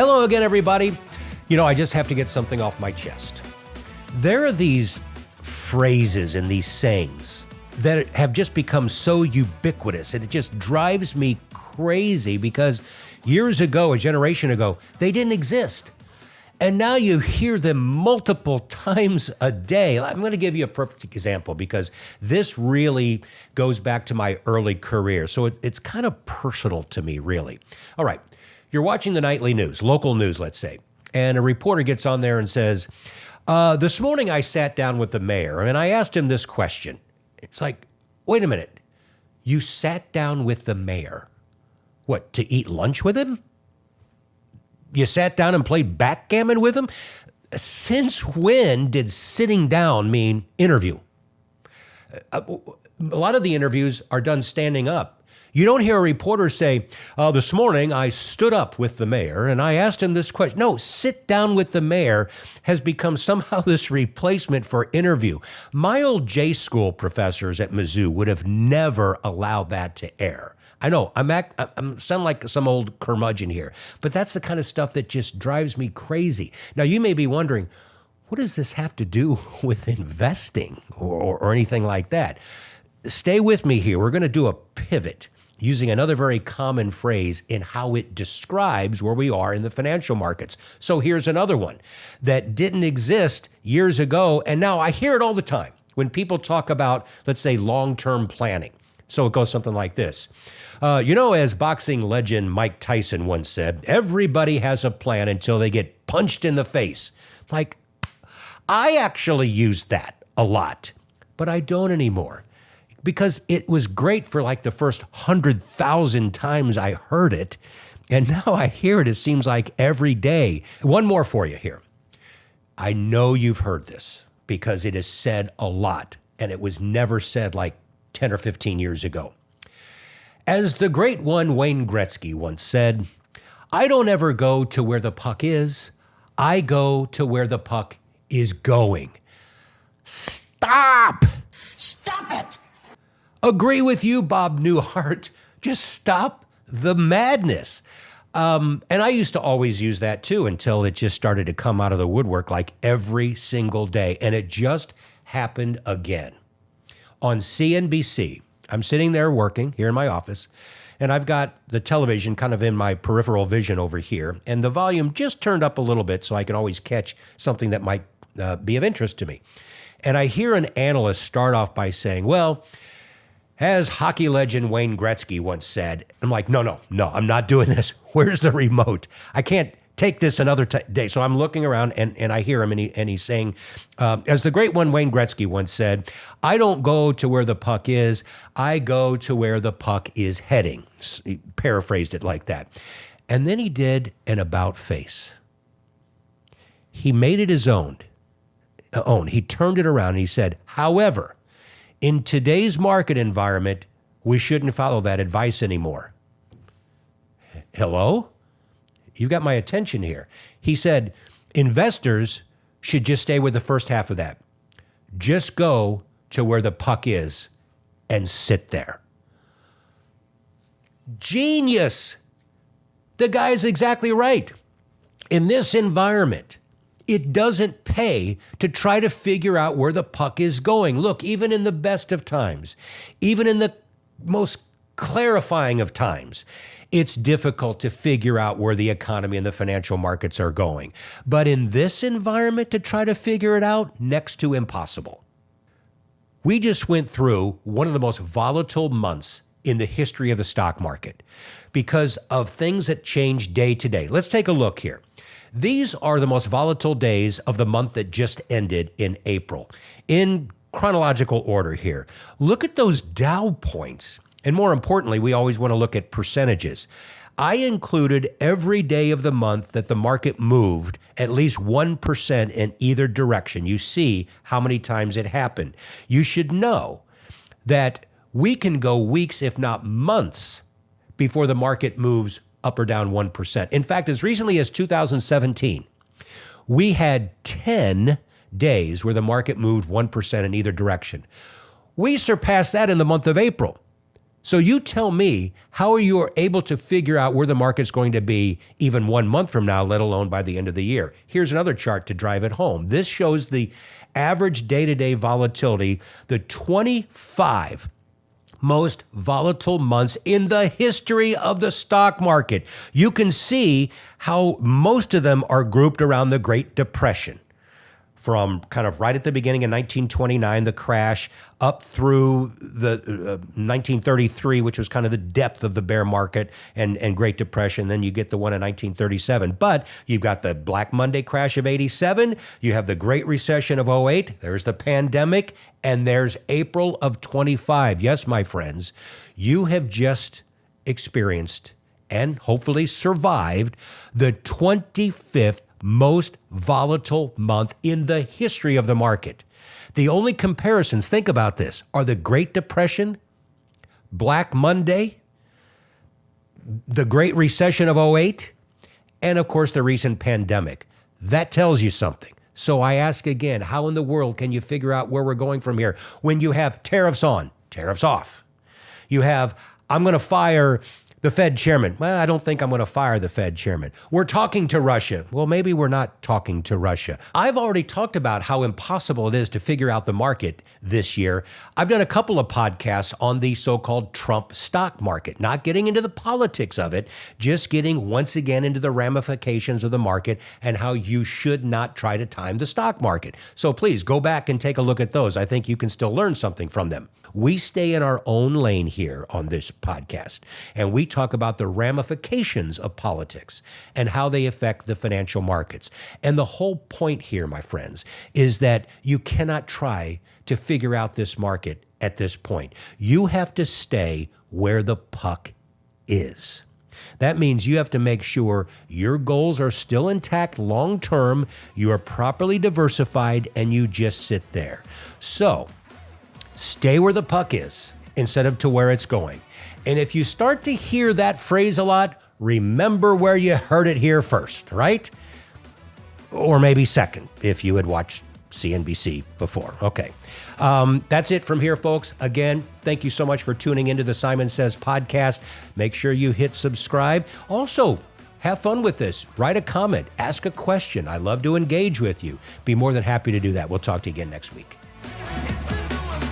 Hello again, everybody. I just have to get something off my chest. There are these phrases and these sayings that have just become so ubiquitous, and it just drives me crazy because years ago, a generation ago, they didn't exist. And now you hear them multiple times a day. I'm going to give you a perfect example because this really goes back to my early career. So it's kind of personal to me, really. All right. You're watching the nightly news, local news, let's say, and a reporter gets on there and says, this morning I sat down with the mayor and I asked him this question. It's like, wait a minute. You sat down with the mayor? What, to eat lunch with him? You sat down and played backgammon with him? Since when did sitting down mean interview? A lot of the interviews are done standing up. You don't hear a reporter say, this morning I stood up with the mayor and I asked him this question. No, sit down with the mayor has become somehow this replacement for interview. My old J school professors at Mizzou would have never allowed that to air. I know, I'm sound like some old curmudgeon here, but that's the kind of stuff that just drives me crazy. Now, you may be wondering, what does this have to do with investing or anything like that? Stay with me here. We're going to do a pivot using another very common phrase in how it describes where we are in the financial markets. So here's another one that didn't exist years ago, and now I hear it all the time when people talk about, let's say, long-term planning. So it goes something like this. As boxing legend Mike Tyson once said, everybody has a plan until they get punched in the face. Like, I actually used that a lot, but I don't anymore. Because it was great for like the first 100,000 times I heard it. And now I hear it, it seems like every day. One more for you here. I know you've heard this because it is said a lot, and it was never said like 10 or 15 years ago. As the great one Wayne Gretzky once said, I don't ever go to where the puck is. I go to where the puck is going. Stop! Stop it! Agree with you, Bob Newhart. Just stop the madness. And I used to always use that too until it just started to come out of the woodwork like every single day. And it just happened again. On CNBC, I'm sitting there working here in my office, and I've got the television kind of in my peripheral vision over here, and the volume just turned up a little bit so I can always catch something that might be of interest to me. And I hear an analyst start off by saying, well, as hockey legend Wayne Gretzky once said, I'm like, no, I'm not doing this. Where's the remote? I can't take this another day. So I'm looking around and I hear him and he's saying, as the great one Wayne Gretzky once said, I don't go to where the puck is. I go to where the puck is heading. He paraphrased it like that. And then he did an about face. He made it his own. He turned it around and he said, however, in today's market environment, we shouldn't follow that advice anymore. Hello? You got my attention here. He said, investors should just stay with the first half of that. Just go to where the puck is and sit there. Genius. The guy's exactly right. In this environment, it doesn't pay to try to figure out where the puck is going. Look, even in the best of times, even in the most clarifying of times, it's difficult to figure out where the economy and the financial markets are going. But in this environment, to try to figure it out, next to impossible. We just went through one of the most volatile months in the history of the stock market because of things that change day to day. Let's take a look here. These are the most volatile days of the month that just ended in April. In chronological order here, look at those Dow points. And more importantly, we always want to look at percentages. I included every day of the month that the market moved at least 1% in either direction. You see how many times it happened. You should know that we can go weeks, if not months, before the market moves up or down 1%. In fact, as recently as 2017, we had 10 days where the market moved 1% in either direction. We surpassed that in the month of April. So you tell me how you are able to figure out where the market's going to be even 1 month from now, let alone by the end of the year. Here's another chart to drive it home. This shows the average day-to-day volatility, the 25 most volatile months in the history of the stock market. You can see how most of them are grouped around the Great Depression. From kind of right at the beginning of 1929, the crash, up through the 1933, which was kind of the depth of the bear market and Great Depression. Then you get the one in 1937. But you've got the Black Monday crash of 87. You have the Great Recession of 08. There's the pandemic. And there's April of 25. Yes, my friends, you have just experienced and hopefully survived the 25th most volatile month in the history of the market. The only comparisons, think about this, are the Great Depression, Black Monday, the Great Recession of 08, and of course the recent pandemic. That tells you something. So I ask again, how in the world can you figure out where we're going from here when you have tariffs on, tariffs off? You have, I'm going to fire the Fed chairman. Well, I don't think I'm going to fire the Fed chairman. We're talking to Russia. Well, maybe we're not talking to Russia. I've already talked about how impossible it is to figure out the market this year. I've done a couple of podcasts on the so-called Trump stock market, not getting into the politics of it, just getting once again into the ramifications of the market and how you should not try to time the stock market. So please go back and take a look at those. I think you can still learn something from them. We stay in our own lane here on this podcast, and we talk about the ramifications of politics and how they affect the financial markets. And the whole point here, my friends, is that you cannot try to figure out this market at this point. You have to stay where the puck is. That means you have to make sure your goals are still intact long term, you are properly diversified, and you just sit there. So, stay where the puck is instead of to where it's going. And if you start to hear that phrase a lot, remember where you heard it here first, right? Or maybe second, if you had watched CNBC before. Okay. That's it from here, folks. Again, thank you so much for tuning into the Simon Says podcast. Make sure you hit subscribe. Also, have fun with this. Write a comment. Ask a question. I love to engage with you. Be more than happy to do that. We'll talk to you again next week.